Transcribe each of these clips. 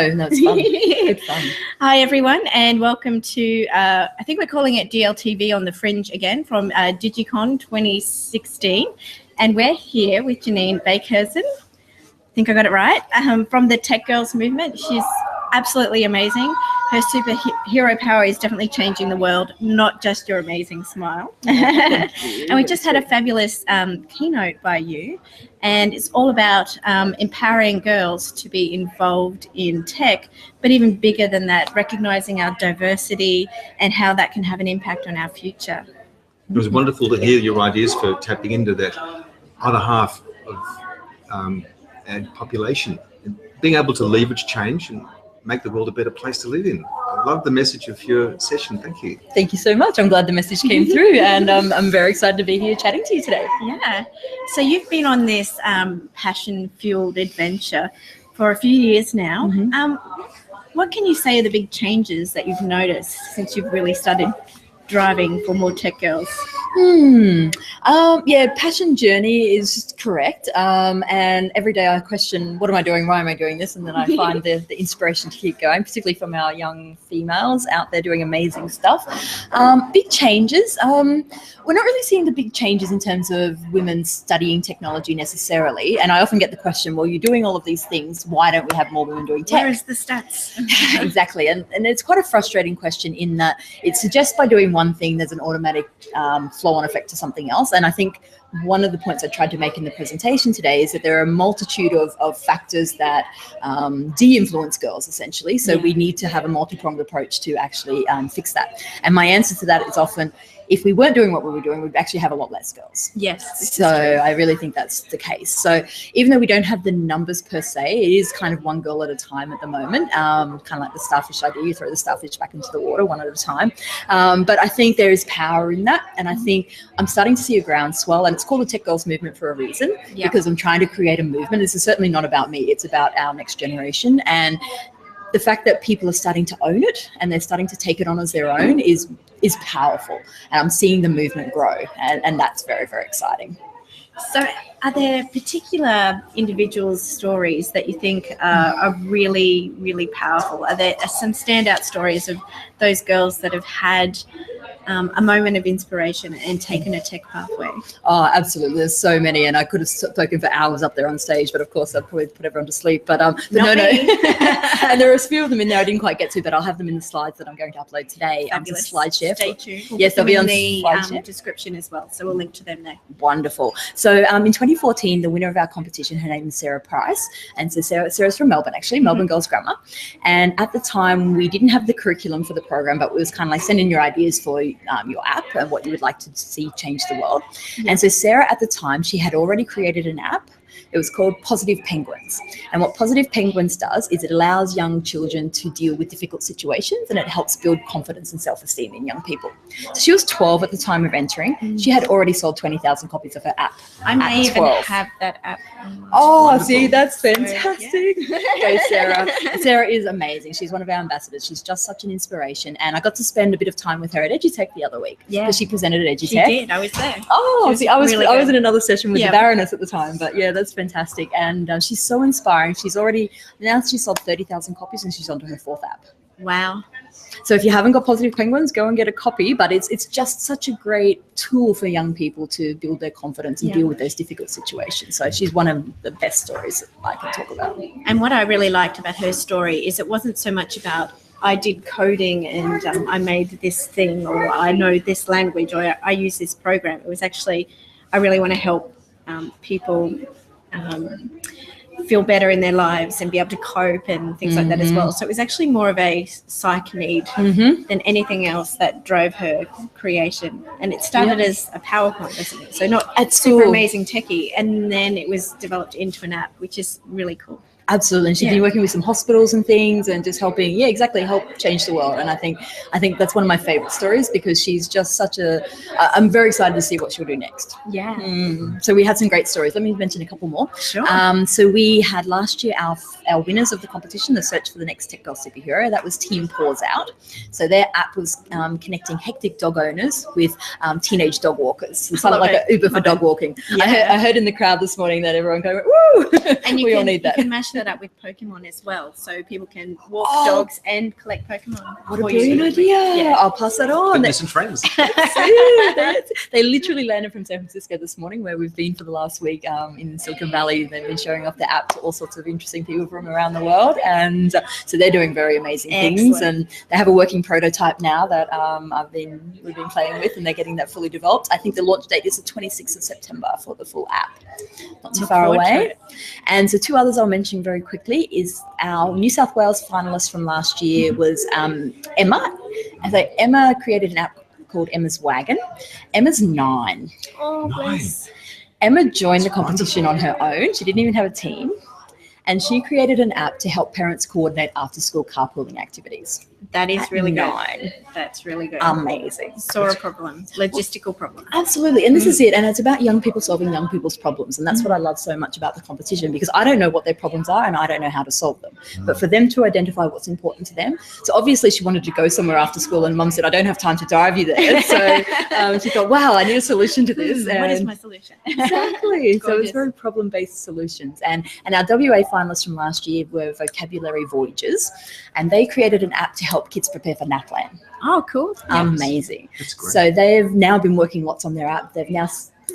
Oh, that's fun. Good fun. Hi, everyone, and welcome to, I think we're calling it DLTV on the Fringe again from Digicon 2016. And we're here with Jenine Beekhuyzen. I think I got it right. From the Tech Girls movement. She's absolutely amazing. Her superhero power is definitely changing the world, not just your amazing smile. And we just had a fabulous keynote by you. And it's all about empowering girls to be involved in tech, but even bigger than that, recognizing our diversity and how that can have an impact on our future. It was wonderful to hear your ideas for tapping into that other half of and population, and being able to leverage change and make the world a better place to live in. I love the message of your session. Thank you. Thank you so much. I'm glad the message came through, and I'm very excited to be here chatting to you today. Yeah. So you've been on this passion-fueled adventure for a few years now. What can you say are the big changes that you've noticed since you've really started driving for more tech girls? Yeah, passion journey is correct. And every day I question, what am I doing? Why am I doing this? And then I find the inspiration to keep going, particularly from our young females out there doing amazing stuff. Big changes. We're not really seeing the big changes in terms of women studying technology necessarily. And I often get the question, well, you're doing all of these things. Why don't we have more women doing tech? Where is the stats? Exactly. And it's quite a frustrating question in that it suggests by doing one thing, there's an automatic flow-on effect to something else. And I think one of the points I tried to make in the presentation today is that there are a multitude of factors that de-influence girls, essentially. So we need to have a multi-pronged approach to actually fix that. And my answer to that is often, if we weren't doing what we were doing, we'd actually have a lot less girls. Yes. So I really think that's the case. So even though we don't have the numbers per se, it is kind of one girl at a time at the moment, kind of like the starfish idea. You throw the starfish back into the water one at a time. But I think there is power in that. And I think I'm starting to see a groundswell, and it's called the Tech Girls movement for a reason, because I'm trying to create a movement. This is certainly not about me. It's about our next generation. And the fact that people are starting to own it and they're starting to take it on as their own is powerful. And I'm seeing the movement grow, and that's very, very exciting. So are there particular individuals' stories that you think are really, really powerful? Are there some standout stories of those girls that have had a moment of inspiration and taken a tech pathway? Oh, absolutely. There's so many, and I could have spoken for hours up there on stage, but of course I'd probably put everyone to sleep. But no. And there are a few of them in there I didn't quite get to, but I'll have them in the slides that I'm going to upload today. To SlideShare. Stay tuned. Yes, they'll be on the SlideShare description as well, so we'll link to them there. Wonderful. So in 2014, the winner of our competition, her name is Sarah Price, and so Sarah's from Melbourne, actually, Melbourne Girls Grammar. And at the time, we didn't have the curriculum for the program, but it was kind of like send in your ideas for your app and what you would like to see change the world. And so Sarah, at the time, she had already created an app. It was called Positive Penguins. And what Positive Penguins does is it allows young children to deal with difficult situations, and it helps build confidence and self-esteem in young people. So she was 12 at the time of entering. She had already sold 20,000 copies of her app. I may even have that app. Oh, see, that's fantastic. Go, Sarah. Sarah is amazing. She's one of our ambassadors. She's just such an inspiration. And I got to spend a bit of time with her at EduTech the other week. Yeah. Because she presented at EduTech. She did. I was there. Oh, see, I was in another session with the Baroness at the time. But yeah, that's fantastic. And she's so inspiring. She's sold 30,000 copies, and she's onto her 4th app. Wow. So if you haven't got Positive Penguins, go and get a copy. But it's just such a great tool for young people to build their confidence and deal with those difficult situations. So she's one of the best stories that I can talk about. And what I really liked about her story is it wasn't so much about I did coding and I made this thing, or I know this language, or I use this program. It was actually, I really want to help people feel better in their lives and be able to cope and things like that as well. So it was actually more of a psych need than anything else that drove her creation. And it started as a PowerPoint, wasn't it? So not at super school. amazing techie. And then it was developed into an app, which is really cool. Absolutely. And she's been working with some hospitals and things and just helping, help change the world. And I think that's one of my favorite stories, because she's just such I'm very excited to see what she'll do next. Yeah. So we had some great stories. Let me mention a couple more. Sure. So we had last year, our our winners of the competition, the search for the next tech girl superhero, that was Team Paws Out. So their app was connecting hectic dog owners with teenage dog walkers. It's kind of like an Uber for dog walking. Yeah. I heard in the crowd this morning that everyone going, woo! And we all need that. You can mash that up with Pokemon as well, so people can walk dogs and collect Pokemon. What a brilliant idea! Yeah. I'll pass that on. Fitness and friends. They literally landed from San Francisco this morning, where we've been for the last week in Silicon Valley. They've been showing off the app to all sorts of interesting people from around the world, and so they're doing very amazing things. And they have a working prototype now that we've been playing with, and they're getting that fully developed. I think the launch date is the 26th of September for the full app. Not too far away. And so two others I'll mention very quickly is our New South Wales finalist from last year was Emma. And so Emma created an app called Emma's Wagon. Emma's 9. Oh, bless. Emma joined the competition on her own. She didn't even have a team. And she created an app to help parents coordinate after-school carpooling activities. That is really good. 9. That's really good. Amazing. Saw a problem, logistical problem. Absolutely. And this is it. And it's about young people solving young people's problems. And that's what I love so much about the competition, because I don't know what their problems are and I don't know how to solve them. But for them to identify what's important to them. So obviously she wanted to go somewhere after school, and Mum said, I don't have time to drive you there. So she thought, wow, I need a solution to this. What is my solution? Exactly. So it's very problem-based solutions. And our WA finalists from last year were Vocabulary Voyagers, and they created an app to help kids prepare for NAPLAN. Oh, cool. Amazing. That's great. So they've now been working lots on their app. They've now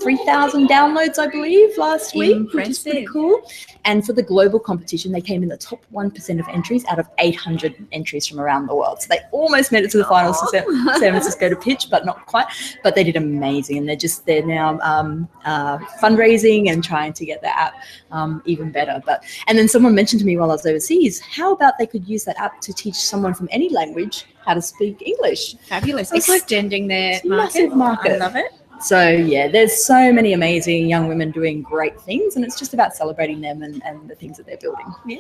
3,000 downloads, I believe, last week, which is pretty cool. And for the global competition, they came in the top 1% of entries out of 800 entries from around the world. So they almost made it to the finals to San Francisco to pitch, but not quite. But they did amazing, and they're now fundraising and trying to get their app even better. And then someone mentioned to me while I was overseas, how about they could use that app to teach someone from any language how to speak English? Fabulous. Extending their massive market. I love it. So, yeah, there's so many amazing young women doing great things, and it's just about celebrating them and the things that they're building. Yeah.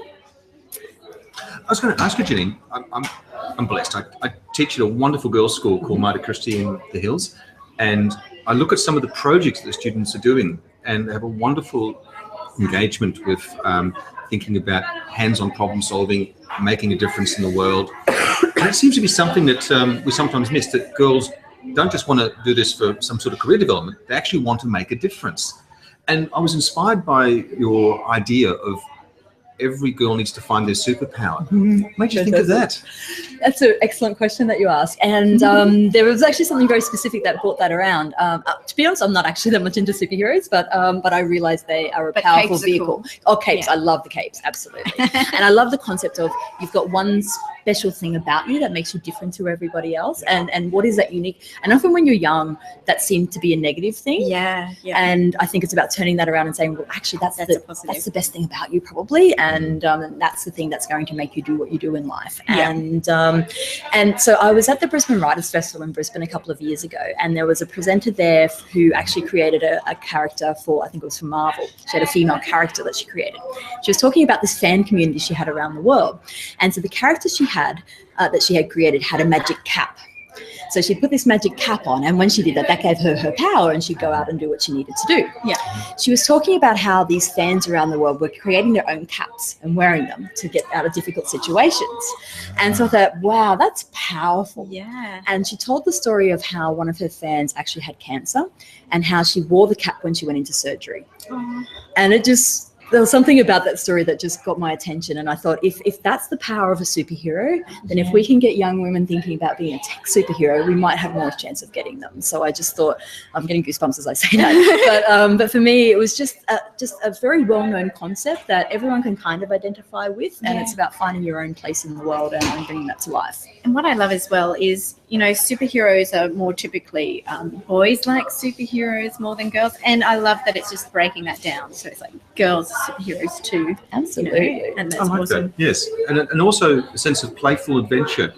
I was going to ask you, Jenine, I'm blessed. I teach at a wonderful girls' school called Mater Christi in the Hills, and I look at some of the projects that the students are doing, and they have a wonderful engagement with thinking about hands-on problem solving, making a difference in the world. And it seems to be something that we sometimes miss, that girls don't just want to do this for some sort of career development, they actually want to make a difference. And I was inspired by your idea of every girl needs to find their superpower. What made you think of that? That's an excellent question that you ask. And there was actually something very specific that brought that around. To be honest, I'm not actually that much into superheroes, but I realized they are a powerful vehicle. Cool. Oh, capes. Yeah. I love the capes. Absolutely. And I love the concept of you've got one special thing about you that makes you different to everybody else. And what is that unique? And often when you're young, that seemed to be a negative thing. Yeah. And I think it's about turning that around and saying, well, actually, that's the best thing about you probably. And that's the thing that's going to make you do what you do in life. Yeah. And so I was at the Brisbane Writers Festival in Brisbane a couple of years ago, and there was a presenter there who actually created a character for, I think it was for Marvel. She had a female character that she created. She was talking about this fan community she had around the world. And so the character she had created had a magic cap. So she'd put this magic cap on, and when she did that, that gave her her power, and she'd go out and do what she needed to do. Yeah. She was talking about how these fans around the world were creating their own caps and wearing them to get out of difficult situations. And so I thought, wow, that's powerful. Yeah. And she told the story of how one of her fans actually had cancer and how she wore the cap when she went into surgery. Aww. And there was something about that story that just got my attention. And I thought, if that's the power of a superhero, then if we can get young women thinking about being a tech superhero, we might have more chance of getting them. So I just thought, I'm getting goosebumps as I say that. But for me, it was just a very well-known concept that everyone can kind of identify with. And it's about finding your own place in the world and bringing that to life. And what I love as well is, superheroes are more typically boys like superheroes more than girls. And I love that it's just breaking that down. So it's like girls are superheroes too. Absolutely. And that's like awesome. That. Yes. And also a sense of playful adventure.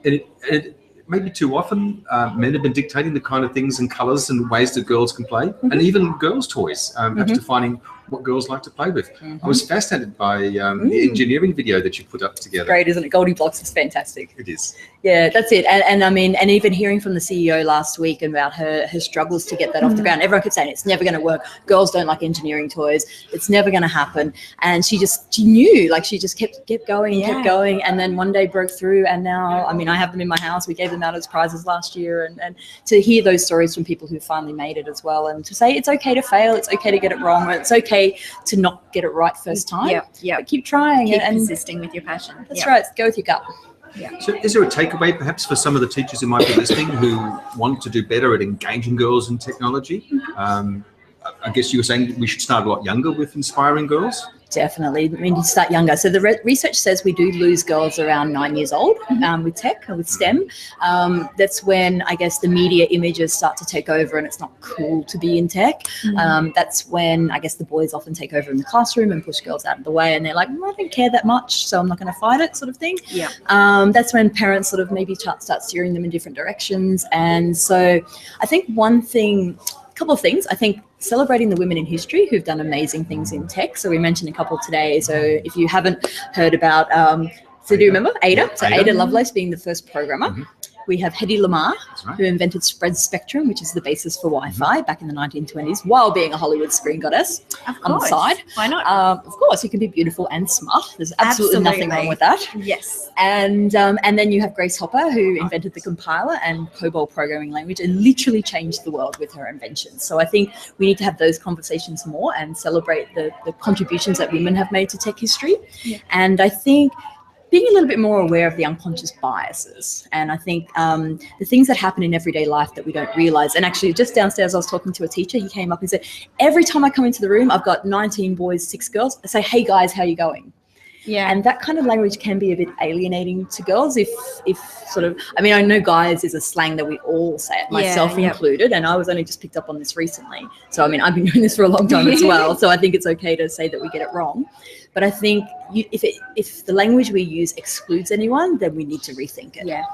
It maybe too often men have been dictating the kind of things and colours and ways that girls can play. And even girls' toys, perhaps defining what girls like to play with. I was fascinated by the engineering video that you put up together. Great, isn't it? Goldie Blocks is fantastic. It is. Yeah, that's it. And I mean, and even hearing from the CEO last week about her struggles to get that off the ground. Everyone kept saying it's never going to work. Girls don't like engineering toys. It's never going to happen. And she knew, like she just kept going and kept going. And then one day broke through. And now, I mean, I have them in my house. We gave them out as prizes last year. And to hear those stories from people who finally made it as well. And to say it's okay to fail. It's okay to get it wrong. It's okay to not get it right first time. Yeah. But keep trying. Keep and persisting with your passion. That's right. Go with your gut. Yeah. So is there a takeaway perhaps for some of the teachers who might be listening who want to do better at engaging girls in technology? I guess you were saying we should start a lot younger with inspiring girls? Definitely. I mean, you start younger. So the research says we do lose girls around 9 years old with tech or with STEM. That's when, I guess, the media images start to take over and it's not cool to be in tech. That's when, I guess, the boys often take over in the classroom and push girls out of the way. And they're like, I don't care that much, so I'm not going to fight it, sort of thing. Yeah. That's when parents sort of maybe start steering them in different directions. And so I think couple of things. I think celebrating the women in history who've done amazing things in tech. So we mentioned a couple today. So if you haven't heard about, so do you remember Ada? So Ada Lovelace being the first programmer. We have Hedy Lamarr, who invented spread spectrum, which is the basis for Wi-Fi back in the 1920s, while being a Hollywood screen goddess on the side. Why not? Of course, you can be beautiful and smart. There's absolutely nothing wrong with that. Yes. And then you have Grace Hopper, who invented the compiler and COBOL programming language and literally changed the world with her inventions. So I think we need to have those conversations more and celebrate the contributions that women have made to tech history. Yeah. And I think being a little bit more aware of the unconscious biases. And I think the things that happen in everyday life that we don't realize. And actually just downstairs, I was talking to a teacher. He came up and said, every time I come into the room, I've got 19 boys, 6 girls. I say, hey guys, how are you going? Yeah. And that kind of language can be a bit alienating to girls if sort of, I mean, I know guys is a slang that we all say it, myself included, and I was only just picked up on this recently. So, I mean, I've been doing this for a long time as well. So I think it's okay to say that we get it wrong. But I think if the language we use excludes anyone, then we need to rethink it. Yeah.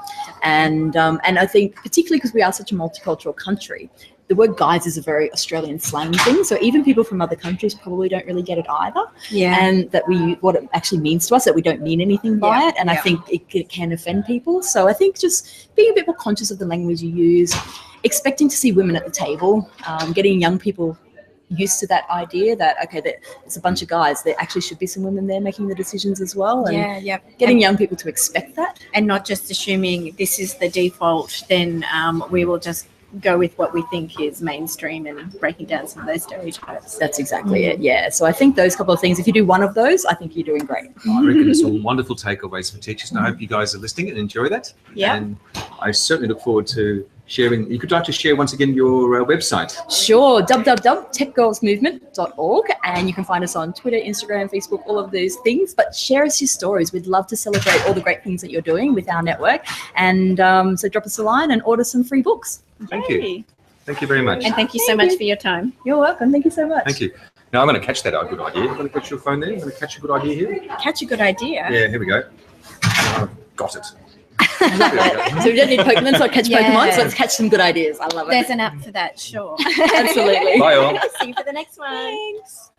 And I think particularly because we are such a multicultural country, the word guys is a very Australian slang thing. So even people from other countries probably don't really get it either. Yeah. And that what it actually means to us, that we don't mean anything by it. And I think it can offend people. So I think just being a bit more conscious of the language you use, expecting to see women at the table, getting young people used to that idea that, okay, that it's a bunch of guys, there actually should be some women there making the decisions as well. And getting young people to expect that. And not just assuming this is the default, then we will just go with what we think is mainstream and breaking down some of those stereotypes. That's exactly it, yeah. So I think those couple of things, if you do one of those, I think you're doing great. I reckon it's all wonderful takeaways for teachers, and I hope you guys are listening and enjoy that. Yeah. And I certainly look forward to sharing. You could like to share once again your website. Sure, www.techgirlsmovement.org, and you can find us on Twitter, Instagram, Facebook, all of those things. But share us your stories. We'd love to celebrate all the great things that you're doing with our network. And so drop us a line and order some free books. Thank you. Thank you very much. And thank you so much for your time. You're welcome. Thank you so much. Thank you. Now I'm going to catch that good idea. I'm going to catch your phone there. I'm going to catch a good idea here. Catch a good idea? Yeah, here we go. Got it. So we don't need Pokemon, so I'll catch Pokemon, so let's catch some good ideas. I love it. There's an app for that, sure. Absolutely. Bye all. See you for the next one. Thanks.